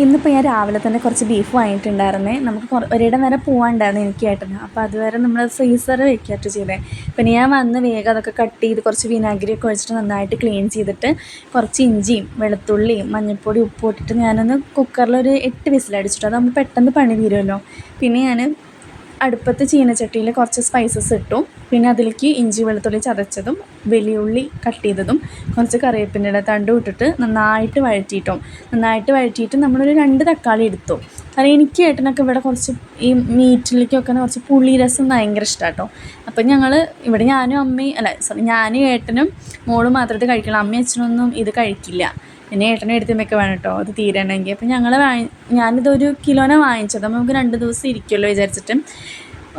ഇന്നിപ്പോൾ ഞാൻ രാവിലെ തന്നെ കുറച്ച് ബീഫ് വാങ്ങിയിട്ടുണ്ടായിരുന്നേ. നമുക്ക് ഒരിടം വരെ പോകാനുണ്ടായിരുന്നു എനിക്ക് ഏട്ടന്. അപ്പോൾ അതുവരെ നമ്മൾ ഫ്രീസറിൽ വെക്കുകയായിട്ട് ചെയ്തേ. പിന്നെ ഞാൻ വന്ന് വേഗം അതൊക്കെ കട്ട് ചെയ്ത് കുറച്ച് വിനാഗിരിയൊക്കെ ഒഴിച്ചിട്ട് നന്നായിട്ട് ക്ലീൻ ചെയ്തിട്ട് കുറച്ച് ഇഞ്ചിയും വെളുത്തുള്ളിയും മഞ്ഞൾപ്പൊടി ഉപ്പ് ഇട്ടിട്ട് ഞാനൊന്ന് കുക്കറിലൊരു 8 വിസിലടിച്ചിട്ട് അതാകുമ്പോൾ പെട്ടെന്ന് പണി തീരുമല്ലോ. പിന്നെ ഞാൻ അടുപ്പത്ത് ചീനച്ചട്ടിയിൽ കുറച്ച് സ്പൈസസ് ഇട്ടു. പിന്നെ അതിലേക്ക് ഇഞ്ചി വെളുത്തുള്ളി ചതച്ചതും വലിയുള്ളി കട്ട് ചെയ്തതും കുറച്ച് കറിവേപ്പിൻ്റെ തണ്ടും ഇട്ടിട്ട് നന്നായിട്ട് വഴറ്റിയിട്ട് നമ്മളൊരു 2 തക്കാളി എടുത്തു. കാരണം എനിക്ക് ഏട്ടനൊക്കെ ഇവിടെ കുറച്ച് ഈ മീറ്റിലേക്കൊക്കെ കുറച്ച് പുളി രസം ഭയങ്കര ഇഷ്ടമാണ് കേട്ടോ. അപ്പം ഇവിടെ ഞാനും ഏട്ടനും മോളും മാത്രമായിട്ട് കഴിക്കണം. അമ്മയും അച്ഛനൊന്നും ഇത് കഴിക്കില്ല. പിന്നെ ഏട്ടനും എടുത്തുമൊക്കെ വേണം കേട്ടോ അത് തീരണമെങ്കിൽ. അപ്പം ഞാനിതൊരു കിലോനെ വാങ്ങിച്ചത്. അപ്പം നമുക്ക് 2 ദിവസം ഇരിക്കുമല്ലോ വിചാരിച്ചിട്ട്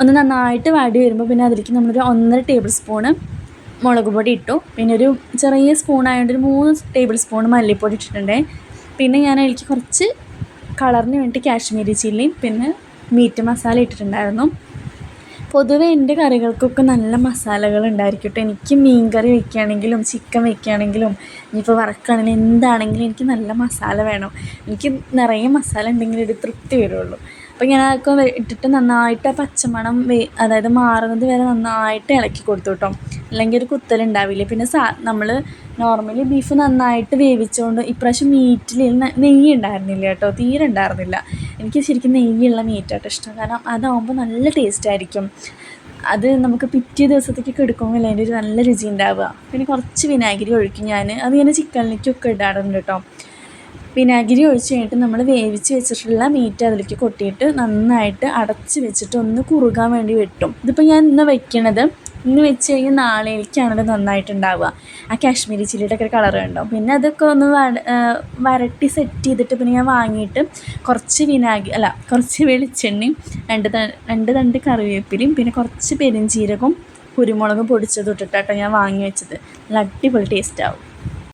ഒന്ന് നന്നായിട്ട് വാടി വരുമ്പോൾ പിന്നെ അതിലേക്ക് നമ്മളൊരു 1.5 ടേബിൾ സ്പൂണ് മുളക് പൊടി ഇട്ടു. പിന്നെ ഒരു ചെറിയ സ്പൂണായതുകൊണ്ട് ഒരു 3 ടേബിൾ സ്പൂൺ മല്ലിപ്പൊടി ഇട്ടിട്ടുണ്ട്. പിന്നെ ഞാൻ അതിലേക്ക് കുറച്ച് കളറിന് വേണ്ടി കാശ്മീരി ചില്ലിയും പിന്നെ മീറ്റ് മസാല ഇട്ടിട്ടുണ്ടായിരുന്നു. പൊതുവേ എൻ്റെ കറികൾക്കൊക്കെ നല്ല മസാലകൾ ഉണ്ടായിരിക്കും കേട്ടോ. എനിക്ക് മീൻ കറി വയ്ക്കുകയാണെങ്കിലും ചിക്കൻ വയ്ക്കുകയാണെങ്കിലും ഇനിയിപ്പോൾ വറക്കുകയാണെങ്കിലും എന്താണെങ്കിലും എനിക്ക് നല്ല മസാല വേണം. എനിക്ക് നിറയെ മസാല ഉണ്ടെങ്കിൽ ഒരു തൃപ്തി വരുള്ളൂ. അപ്പോൾ ഞാൻ അതൊക്കെ ഇട്ടിട്ട് നന്നായിട്ട് ആ പച്ചമണം അതായത് മാറുന്നത് വരെ നന്നായിട്ട് ഇളക്കി കൊടുത്തു കേട്ടോ. അല്ലെങ്കിൽ ഒരു കുത്തലുണ്ടാവില്ല. പിന്നെ നമ്മൾ നോർമലി ബീഫ് നന്നായിട്ട് വേവിച്ചുകൊണ്ട് ഇപ്രാവശ്യം മീറ്റിൽ നെയ്യ് ഉണ്ടായിരുന്നില്ല കേട്ടോ, തീരെ ഉണ്ടായിരുന്നില്ല. എനിക്ക് ശരിക്കും നെയ്യുള്ള മീറ്റാട്ടോ ഇഷ്ടം. കാരണം അതാവുമ്പോൾ നല്ല ടേസ്റ്റ് ആയിരിക്കും. അത് നമുക്ക് പിറ്റേ ദിവസത്തേക്ക് എടുക്കുമ്പോൾ അതിൻ്റെ ഒരു നല്ല രുചി ഉണ്ടാവുക. പിന്നെ കുറച്ച് വിനാഗിരി ഒഴിക്കും ഞാൻ. അത് ഞാൻ ചിക്കനിലേക്കൊക്കെ ഇടാറുണ്ട് കേട്ടോ. വിനാഗിരി ഒഴിച്ച് കഴിഞ്ഞിട്ട് നമ്മൾ വേവിച്ച് വെച്ചിട്ടുള്ള മീറ്റ് അതിലേക്ക് കൊട്ടിയിട്ട് നന്നായിട്ട് അടച്ച് വെച്ചിട്ട് ഒന്ന് കുറുകാൻ വേണ്ടി വെട്ടും. ഇതിപ്പോൾ ഞാൻ ഇന്ന് വെച്ച് കഴിഞ്ഞാൽ നാളേക്കാണത് നന്നായിട്ടുണ്ടാവുക. ആ കാശ്മീരി ചില്ലിയുടെ ഒക്കെ കളർ ഉണ്ടാവും. പിന്നെ അതൊക്കെ ഒന്ന് വരട്ടി സെറ്റ് ചെയ്തിട്ട് പിന്നെ ഞാൻ വാങ്ങിയിട്ട് കുറച്ച് വെളിച്ചെണ്ണയും 2 തണ്ട് കറിവേപ്പിലയും പിന്നെ കുറച്ച് പെരുംജീരകവും കുരുമുളകും പൊടിച്ചതും ഇട്ടിട്ടാട്ടോ ഞാൻ വാങ്ങി വെച്ചത്. നല്ല അടിപൊളി ടേസ്റ്റ് ആവും.